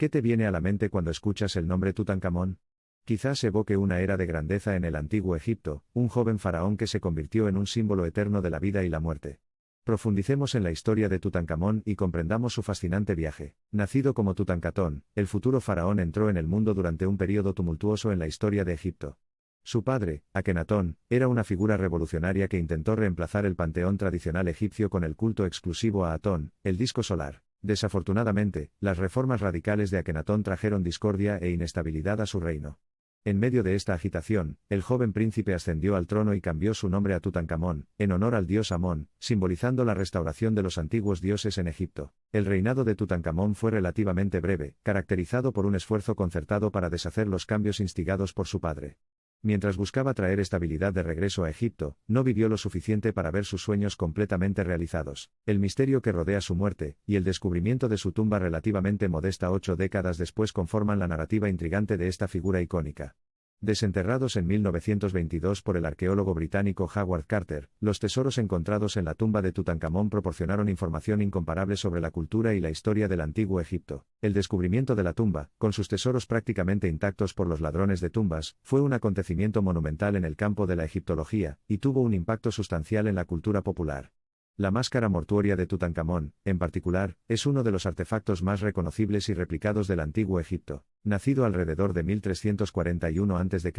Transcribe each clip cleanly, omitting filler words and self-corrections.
¿Qué te viene a la mente cuando escuchas el nombre Tutankamón? Quizás evoque una era de grandeza en el antiguo Egipto, un joven faraón que se convirtió en un símbolo eterno de la vida y la muerte. Profundicemos en la historia de Tutankamón y comprendamos su fascinante viaje. Nacido como Tutankatón, el futuro faraón entró en el mundo durante un período tumultuoso en la historia de Egipto. Su padre, Akenatón, era una figura revolucionaria que intentó reemplazar el panteón tradicional egipcio con el culto exclusivo a Atón, el disco solar. Desafortunadamente, las reformas radicales de Akenatón trajeron discordia e inestabilidad a su reino. En medio de esta agitación, el joven príncipe ascendió al trono y cambió su nombre a Tutankamón, en honor al dios Amón, simbolizando la restauración de los antiguos dioses en Egipto. El reinado de Tutankamón fue relativamente breve, caracterizado por un esfuerzo concertado para deshacer los cambios instigados por su padre. Mientras buscaba traer estabilidad de regreso a Egipto, no vivió lo suficiente para ver sus sueños completamente realizados. El misterio que rodea su muerte, y el descubrimiento de su tumba relativamente modesta 8 décadas después conforman la narrativa intrigante de esta figura icónica. Desenterrados en 1922 por el arqueólogo británico Howard Carter, los tesoros encontrados en la tumba de Tutankamón proporcionaron información incomparable sobre la cultura y la historia del antiguo Egipto. El descubrimiento de la tumba, con sus tesoros prácticamente intactos por los ladrones de tumbas, fue un acontecimiento monumental en el campo de la egiptología, y tuvo un impacto sustancial en la cultura popular. La máscara mortuoria de Tutankamón, en particular, es uno de los artefactos más reconocibles y replicados del antiguo Egipto. Nacido alrededor de 1341 a.C.,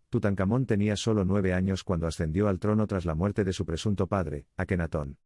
Tutankamón tenía solo 9 años cuando ascendió al trono tras la muerte de su presunto padre, Akenatón.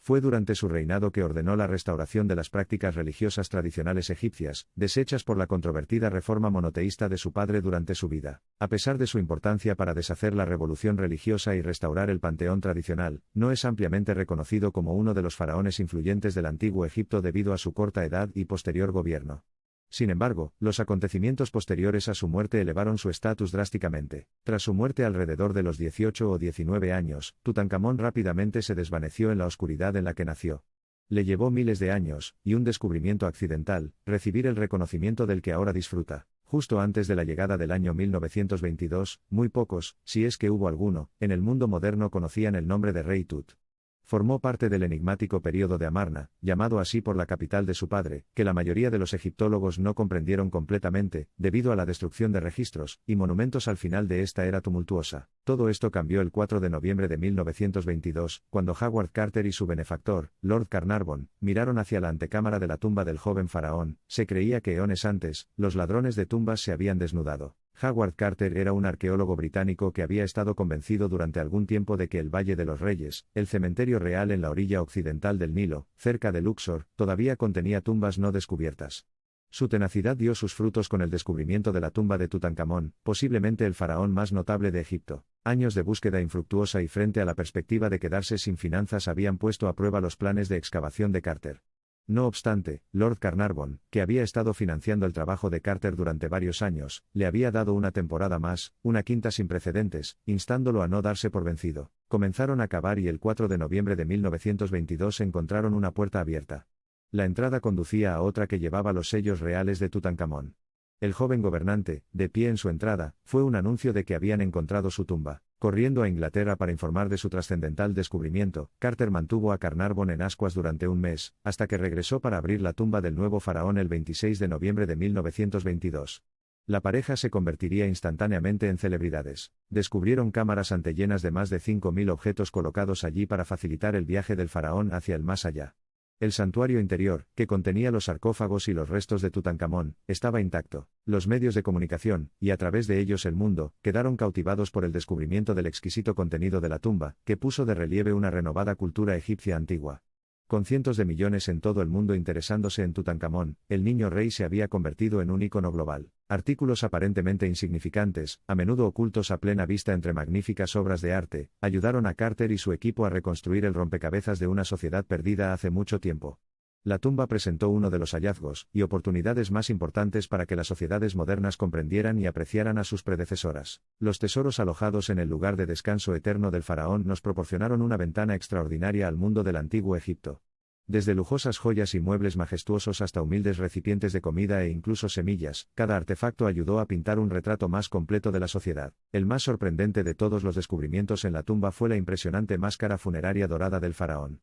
Fue durante su reinado que ordenó la restauración de las prácticas religiosas tradicionales egipcias, deshechas por la controvertida reforma monoteísta de su padre durante su vida. A pesar de su importancia para deshacer la revolución religiosa y restaurar el panteón tradicional, no es ampliamente reconocido como uno de los faraones influyentes del antiguo Egipto debido a su corta edad y posterior gobierno. Sin embargo, los acontecimientos posteriores a su muerte elevaron su estatus drásticamente. Tras su muerte alrededor de los 18 o 19 años, Tutankamón rápidamente se desvaneció en la oscuridad en la que nació. Le llevó miles de años, y un descubrimiento accidental, recibir el reconocimiento del que ahora disfruta. Justo antes de la llegada del año 1922, muy pocos, si es que hubo alguno, en el mundo moderno conocían el nombre de Rey Tut. Formó parte del enigmático período de Amarna, llamado así por la capital de su padre, que la mayoría de los egiptólogos no comprendieron completamente, debido a la destrucción de registros y monumentos al final de esta era tumultuosa. Todo esto cambió el 4 de noviembre de 1922, cuando Howard Carter y su benefactor, Lord Carnarvon, miraron hacia la antecámara de la tumba del joven faraón. Se creía que eones antes, los ladrones de tumbas se habían desnudado. Howard Carter era un arqueólogo británico que había estado convencido durante algún tiempo de que el Valle de los Reyes, el cementerio real en la orilla occidental del Nilo, cerca de Luxor, todavía contenía tumbas no descubiertas. Su tenacidad dio sus frutos con el descubrimiento de la tumba de Tutankamón, posiblemente el faraón más notable de Egipto. Años de búsqueda infructuosa y frente a la perspectiva de quedarse sin finanzas habían puesto a prueba los planes de excavación de Carter. No obstante, Lord Carnarvon, que había estado financiando el trabajo de Carter durante varios años, le había dado una temporada más, una quinta sin precedentes, instándolo a no darse por vencido. Comenzaron a cavar y el 4 de noviembre de 1922 encontraron una puerta abierta. La entrada conducía a otra que llevaba los sellos reales de Tutankamón. El joven gobernante, de pie en su entrada, fue un anuncio de que habían encontrado su tumba. Corriendo a Inglaterra para informar de su trascendental descubrimiento, Carter mantuvo a Carnarvon en ascuas durante un mes, hasta que regresó para abrir la tumba del nuevo faraón el 26 de noviembre de 1922. La pareja se convertiría instantáneamente en celebridades. Descubrieron cámaras antellenas de más de 5.000 objetos colocados allí para facilitar el viaje del faraón hacia el más allá. El santuario interior, que contenía los sarcófagos y los restos de Tutankamón, estaba intacto. Los medios de comunicación, y a través de ellos el mundo, quedaron cautivados por el descubrimiento del exquisito contenido de la tumba, que puso de relieve una renovada cultura egipcia antigua. Con cientos de millones en todo el mundo interesándose en Tutankamón, el niño rey se había convertido en un ícono global. Artículos aparentemente insignificantes, a menudo ocultos a plena vista entre magníficas obras de arte, ayudaron a Carter y su equipo a reconstruir el rompecabezas de una sociedad perdida hace mucho tiempo. La tumba presentó uno de los hallazgos y oportunidades más importantes para que las sociedades modernas comprendieran y apreciaran a sus predecesoras. Los tesoros alojados en el lugar de descanso eterno del faraón nos proporcionaron una ventana extraordinaria al mundo del antiguo Egipto. Desde lujosas joyas y muebles majestuosos hasta humildes recipientes de comida e incluso semillas, cada artefacto ayudó a pintar un retrato más completo de la sociedad. El más sorprendente de todos los descubrimientos en la tumba fue la impresionante máscara funeraria dorada del faraón.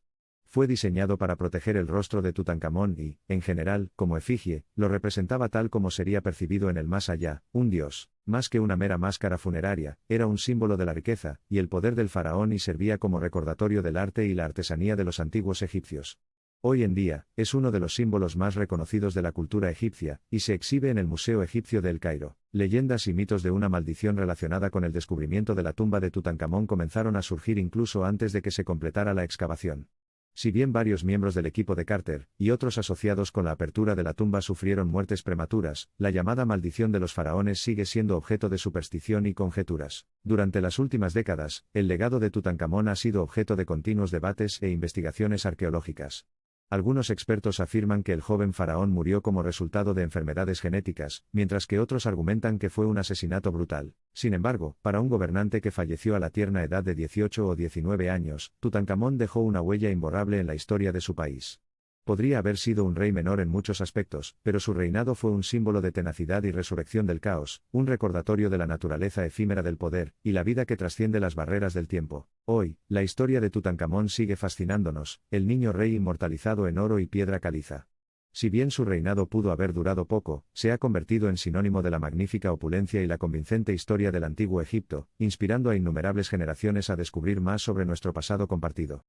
Fue diseñado para proteger el rostro de Tutankamón y, en general, como efigie, lo representaba tal como sería percibido en el más allá, un dios. Más que una mera máscara funeraria, era un símbolo de la riqueza y el poder del faraón y servía como recordatorio del arte y la artesanía de los antiguos egipcios. Hoy en día, es uno de los símbolos más reconocidos de la cultura egipcia, y se exhibe en el Museo Egipcio de El Cairo. Leyendas y mitos de una maldición relacionada con el descubrimiento de la tumba de Tutankamón comenzaron a surgir incluso antes de que se completara la excavación. Si bien varios miembros del equipo de Carter, y otros asociados con la apertura de la tumba sufrieron muertes prematuras, la llamada maldición de los faraones sigue siendo objeto de superstición y conjeturas. Durante las últimas décadas, el legado de Tutankamón ha sido objeto de continuos debates e investigaciones arqueológicas. Algunos expertos afirman que el joven faraón murió como resultado de enfermedades genéticas, mientras que otros argumentan que fue un asesinato brutal. Sin embargo, para un gobernante que falleció a la tierna edad de 18 o 19 años, Tutankamón dejó una huella imborrable en la historia de su país. Podría haber sido un rey menor en muchos aspectos, pero su reinado fue un símbolo de tenacidad y resurrección del caos, un recordatorio de la naturaleza efímera del poder, y la vida que trasciende las barreras del tiempo. Hoy, la historia de Tutankamón sigue fascinándonos, el niño rey inmortalizado en oro y piedra caliza. Si bien su reinado pudo haber durado poco, se ha convertido en sinónimo de la magnífica opulencia y la convincente historia del antiguo Egipto, inspirando a innumerables generaciones a descubrir más sobre nuestro pasado compartido.